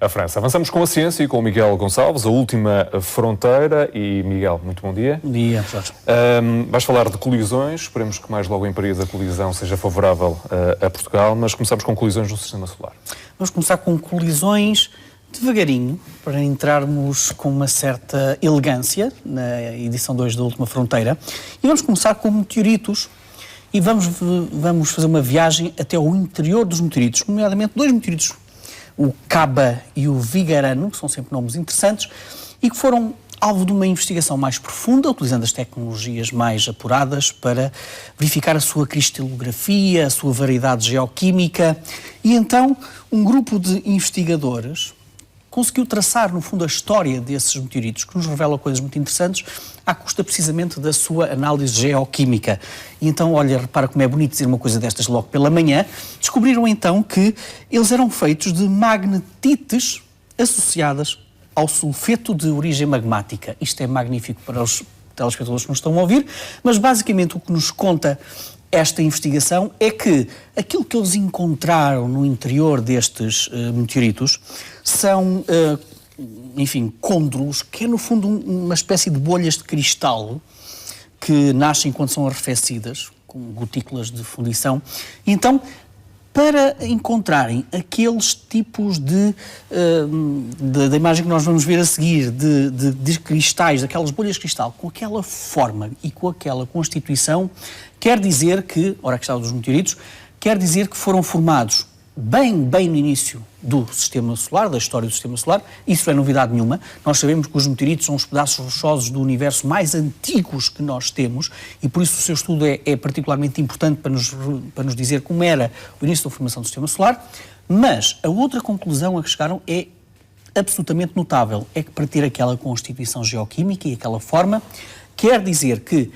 a França. Avançamos com a ciência e com o Miguel Gonçalves, a última fronteira. E Miguel, muito bom dia. Bom dia, Jorge. Vais falar de colisões, esperemos que mais logo em Paris a colisão seja favorável a Portugal, mas começamos com colisões no Sistema Solar. Vamos começar com colisões devagarinho, para entrarmos com uma certa elegância na edição 2 da Última Fronteira. E vamos começar com meteoritos e vamos fazer uma viagem até ao interior dos meteoritos, nomeadamente dois meteoritos, o Caba e o Vigarano, que são sempre nomes interessantes, e que foram alvo de uma investigação mais profunda, utilizando as tecnologias mais apuradas para verificar a sua cristalografia, a sua variedade geoquímica. E então um grupo de investigadores conseguiu traçar, no fundo, a história desses meteoritos, que nos revela coisas muito interessantes, à custa precisamente da sua análise geoquímica. E então, olha, repara como é bonito dizer uma coisa destas logo pela manhã. Descobriram então que eles eram feitos de magnetites associadas ao sulfeto de origem magmática. Isto é magnífico para os telespectadores que nos estão a ouvir, mas basicamente o que nos conta esta investigação é que aquilo que eles encontraram no interior destes meteoritos são, côndulos, que é no fundo uma espécie de bolhas de cristal que nascem quando são arrefecidas, com gotículas de fundição. E então, para encontrarem aqueles tipos da imagem que nós vamos ver a seguir, de cristais, daquelas bolhas de cristal, com aquela forma e com aquela constituição, quer dizer que, ora que estava dos meteoritos, quer dizer que foram formados bem no início do Sistema Solar, da história do Sistema Solar. Isso não é novidade nenhuma. Nós sabemos que os meteoritos são os pedaços rochosos do universo mais antigos que nós temos e por isso o seu estudo é particularmente importante para nos dizer como era o início da formação do Sistema Solar. Mas a outra conclusão a que chegaram é absolutamente notável. É que para ter aquela constituição geoquímica e aquela forma, quer dizer que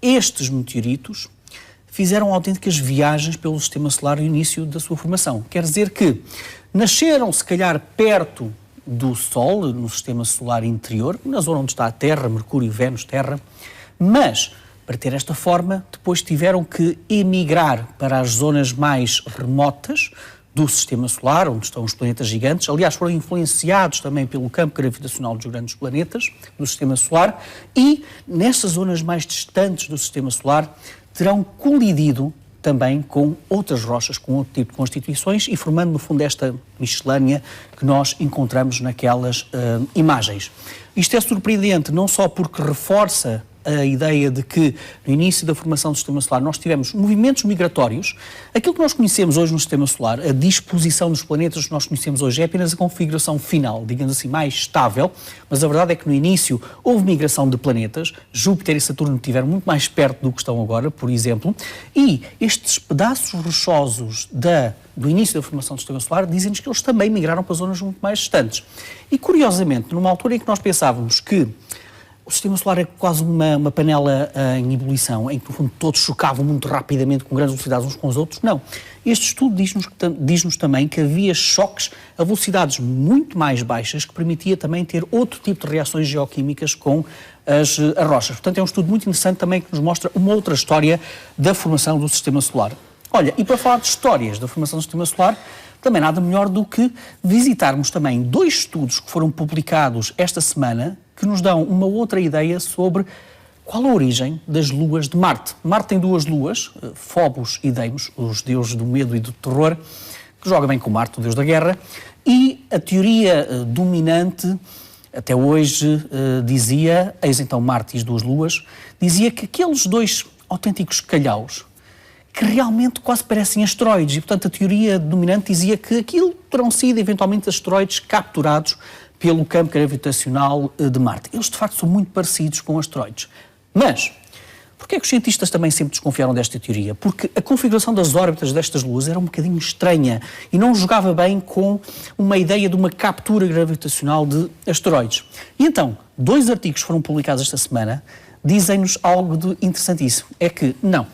estes meteoritos fizeram autênticas viagens pelo Sistema Solar no início da sua formação. Quer dizer que nasceram, se calhar, perto do Sol, no Sistema Solar interior, na zona onde está a Terra, Mercúrio, Vênus, Terra, mas, para ter esta forma, depois tiveram que emigrar para as zonas mais remotas do Sistema Solar, onde estão os planetas gigantes. Aliás, foram influenciados também pelo campo gravitacional dos grandes planetas do Sistema Solar e, nessas zonas mais distantes do Sistema Solar, terão colidido também com outras rochas, com outro tipo de constituições e formando, no fundo, esta miscelânea que nós encontramos naquelas imagens. Isto é surpreendente não só porque reforça a ideia de que no início da formação do Sistema Solar nós tivemos movimentos migratórios. Aquilo que nós conhecemos hoje no Sistema Solar, a disposição dos planetas que nós conhecemos hoje é apenas a configuração final, digamos assim, mais estável, mas a verdade é que no início houve migração de planetas, Júpiter e Saturno estiveram muito mais perto do que estão agora, por exemplo, e estes pedaços rochosos do início da formação do Sistema Solar dizem-nos que eles também migraram para zonas muito mais distantes. E curiosamente, numa altura em que nós pensávamos que o Sistema Solar é quase uma panela em ebulição, em que, no fundo, todos chocavam muito rapidamente, com grandes velocidades uns com os outros. Não. Este estudo diz-nos também que havia choques a velocidades muito mais baixas, que permitia também ter outro tipo de reações geoquímicas com as rochas. Portanto, é um estudo muito interessante também que nos mostra uma outra história da formação do Sistema Solar. Olha, e para falar de histórias da formação do Sistema Solar, também nada melhor do que visitarmos também dois estudos que foram publicados esta semana, que nos dão uma outra ideia sobre qual a origem das luas de Marte. Marte tem duas luas, Phobos e Deimos, os deuses do medo e do terror, que joga bem com Marte, o deus da guerra, e a teoria dominante, até hoje, dizia, eis então Marte e as duas luas, dizia que aqueles dois autênticos calhaus, que realmente quase parecem asteroides, e portanto a teoria dominante dizia que aquilo terão sido eventualmente asteroides capturados pelo campo gravitacional de Marte. Eles de facto são muito parecidos com asteroides. Mas, porquê é que os cientistas também sempre desconfiaram desta teoria? Porque a configuração das órbitas destas luas era um bocadinho estranha e não jogava bem com uma ideia de uma captura gravitacional de asteroides. E então, dois artigos foram publicados esta semana, dizem-nos algo de interessantíssimo. É que, não,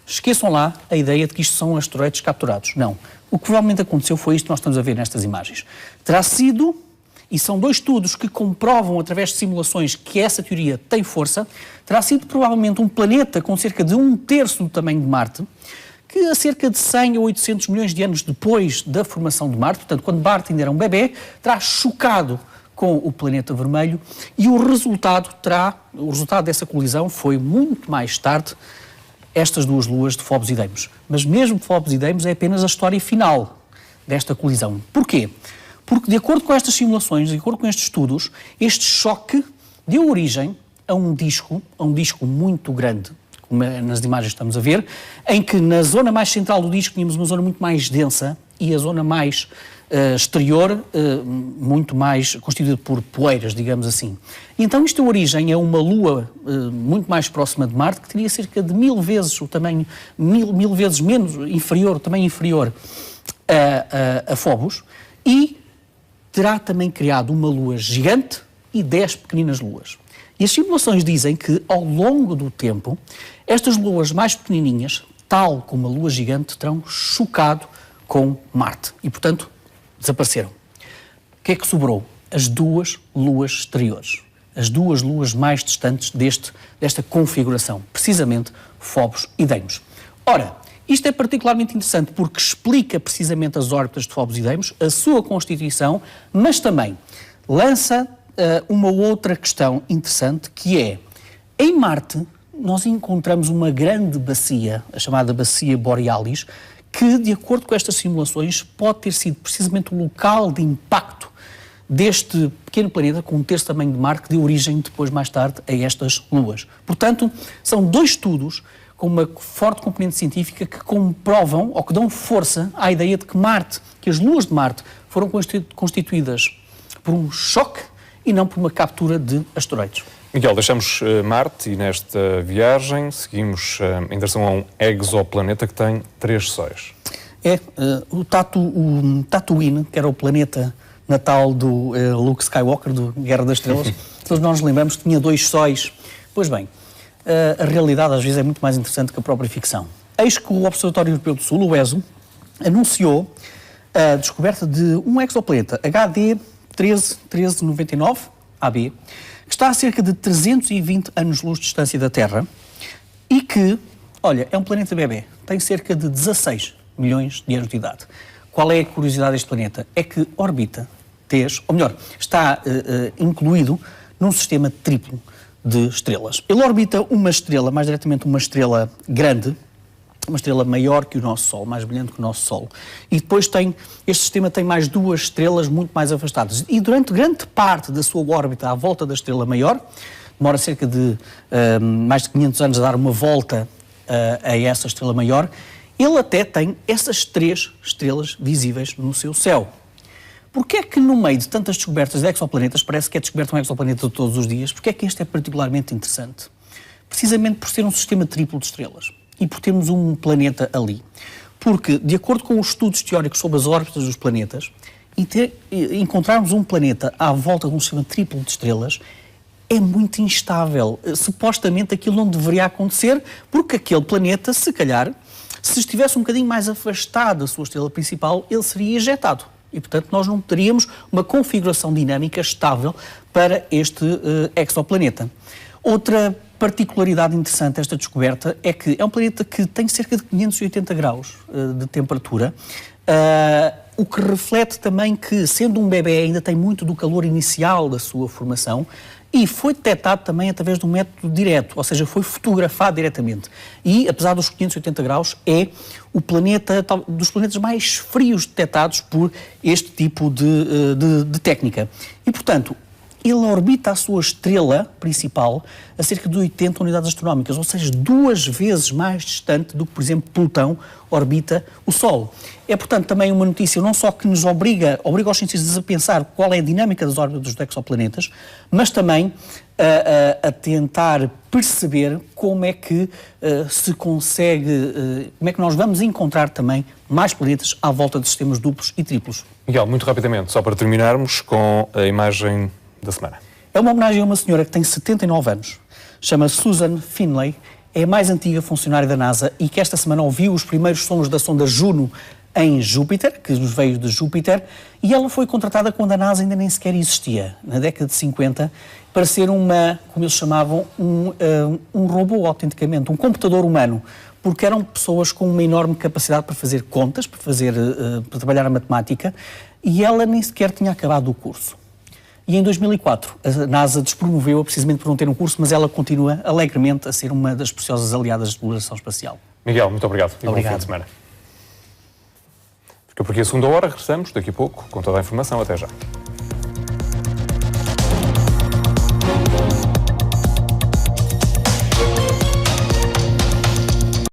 esqueçam lá a ideia de que isto são asteroides capturados. Não. O que provavelmente aconteceu foi isto que nós estamos a ver nestas imagens. Terá sido, e são dois estudos que comprovam através de simulações que essa teoria tem força, terá sido provavelmente um planeta com cerca de 1/3 do tamanho de Marte, que a cerca de 100 ou 800 milhões de anos depois da formação de Marte, portanto, quando Marte ainda era um bebê, terá chocado com o planeta vermelho e o resultado dessa colisão foi muito mais tarde estas duas luas de Phobos e Deimos. Mas mesmo Phobos e Deimos é apenas a história final desta colisão. Porquê? Porque, de acordo com estas simulações, de acordo com estes estudos, este choque deu origem a um disco muito grande, como nas imagens estamos a ver, em que na zona mais central do disco tínhamos uma zona muito mais densa e a zona mais exterior muito mais constituída por poeiras, digamos assim. E então isto deu origem a uma lua muito mais próxima de Marte, que teria cerca de 1000 vezes o tamanho, mil vezes menos inferior, o tamanho inferior a Phobos, e terá também criado uma lua gigante e 10 pequeninas luas. E as simulações dizem que, ao longo do tempo, estas luas mais pequenininhas, tal como a lua gigante, terão chocado com Marte e, portanto, desapareceram. O que é que sobrou? As duas luas exteriores. As duas luas mais distantes desta configuração, precisamente Phobos e Deimos. Ora, isto é particularmente interessante porque explica precisamente as órbitas de Phobos e Deimos, a sua constituição, mas também lança uma outra questão interessante, que é, em Marte, nós encontramos uma grande bacia, a chamada Bacia Borealis, que, de acordo com estas simulações, pode ter sido precisamente o local de impacto deste pequeno planeta, com um terço do tamanho de Marte, que deu origem depois, mais tarde, a estas luas. Portanto, são dois estudos com uma forte componente científica que comprovam, ou que dão força à ideia de que as luas de Marte foram constituídas por um choque e não por uma captura de asteroides. Miguel, deixamos Marte e nesta viagem seguimos em direção a um exoplaneta que tem 3 sóis. O Tatooine, que era o planeta natal do Luke Skywalker, do Guerra das Estrelas, todos nós nos lembramos que tinha 2 sóis. Pois bem, a realidade às vezes é muito mais interessante que a própria ficção. Eis que o Observatório Europeu do Sul, o ESO, anunciou a descoberta de um exoplaneta, HD 1399, AB, que está a cerca de 320 anos-luz de distância da Terra e que, olha, é um planeta bebê, tem cerca de 16 milhões de anos de idade. Qual é a curiosidade deste planeta? É que orbita está incluído num sistema triplo de estrelas. Ele orbita uma estrela, mais diretamente uma estrela grande, uma estrela maior que o nosso Sol, mais brilhante que o nosso Sol. E depois este sistema tem mais 2 estrelas muito mais afastadas. E durante grande parte da sua órbita à volta da estrela maior, demora cerca de mais de 500 anos a dar uma volta a essa estrela maior, ele até tem essas 3 estrelas visíveis no seu céu. Porquê é que no meio de tantas descobertas de exoplanetas, parece que é descoberto um exoplaneta todos os dias, porquê é que este é particularmente interessante? Precisamente por ser um sistema triplo de estrelas e por termos um planeta ali. Porque, de acordo com os estudos teóricos sobre as órbitas dos planetas, encontrarmos um planeta à volta de um sistema triplo de estrelas é muito instável. Supostamente aquilo não deveria acontecer, porque aquele planeta, se calhar, se estivesse um bocadinho mais afastado da sua estrela principal, ele seria ejetado. E, portanto, nós não teríamos uma configuração dinâmica estável para este exoplaneta. Outra particularidade interessante desta descoberta é que é um planeta que tem cerca de 580 graus de temperatura, o que reflete também que, sendo um bebê, ainda tem muito do calor inicial da sua formação, e foi detectado também através de um método direto, ou seja, foi fotografado diretamente. E, apesar dos 580 graus, é o planeta, dos planetas mais frios detectados por este tipo de técnica. E, portanto, ele orbita a sua estrela principal a cerca de 80 unidades astronómicas, ou seja, 2 vezes mais distante do que, por exemplo, Plutão orbita o Sol. É, portanto, também uma notícia não só que nos obriga os cientistas a pensar qual é a dinâmica das órbitas dos exoplanetas, mas também a tentar perceber como é que se consegue, como é que nós vamos encontrar também mais planetas à volta de sistemas duplos e triplos. Miguel, muito rapidamente, só para terminarmos com a imagem da semana. É uma homenagem a uma senhora que tem 79 anos, chama Susan Finlay, é a mais antiga funcionária da NASA e que esta semana ouviu os primeiros sons da sonda Juno em Júpiter, que nos veio de Júpiter, e ela foi contratada quando a NASA ainda nem sequer existia, na década de 50, para ser como eles chamavam, um robô, autenticamente, um computador humano, porque eram pessoas com uma enorme capacidade para fazer contas, para trabalhar a matemática, e ela nem sequer tinha acabado o curso. E em 2004, a NASA despromoveu-a precisamente por não ter um curso, mas ela continua alegremente a ser uma das preciosas aliadas de exploração espacial. Miguel, muito obrigado. E Obrigado. bom fim de semana. Fica por aqui a segunda hora, regressamos daqui a pouco com toda a informação. Até já.